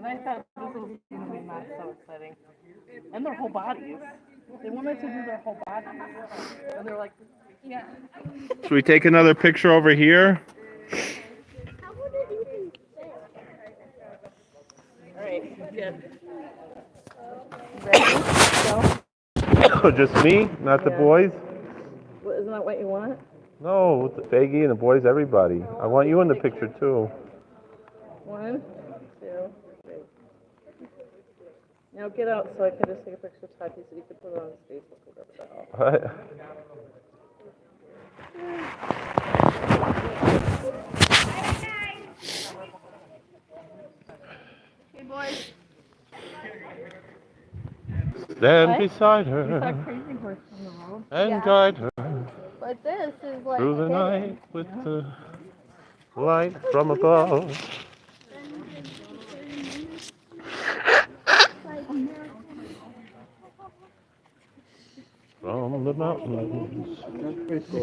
And I thought this was going to be not so exciting. And their whole bodies. They wanted to do their whole bodies. And they're like, yeah. Should we take another picture over here? Alright, good. Ready? Go. Just me, not the Yeah. boys? Well, isn't that what you want? No, the Faggy and the boys, everybody. I want you in the picture too. 1, 2, 3. Now get out so I can just take a picture of Tati so you can put it on his Facebook or whatever the hell. What? Hey boys. Stand What? beside You her saw Crazy Horse on the road. and guide her But this is like through the night with the light from above. From the mountains.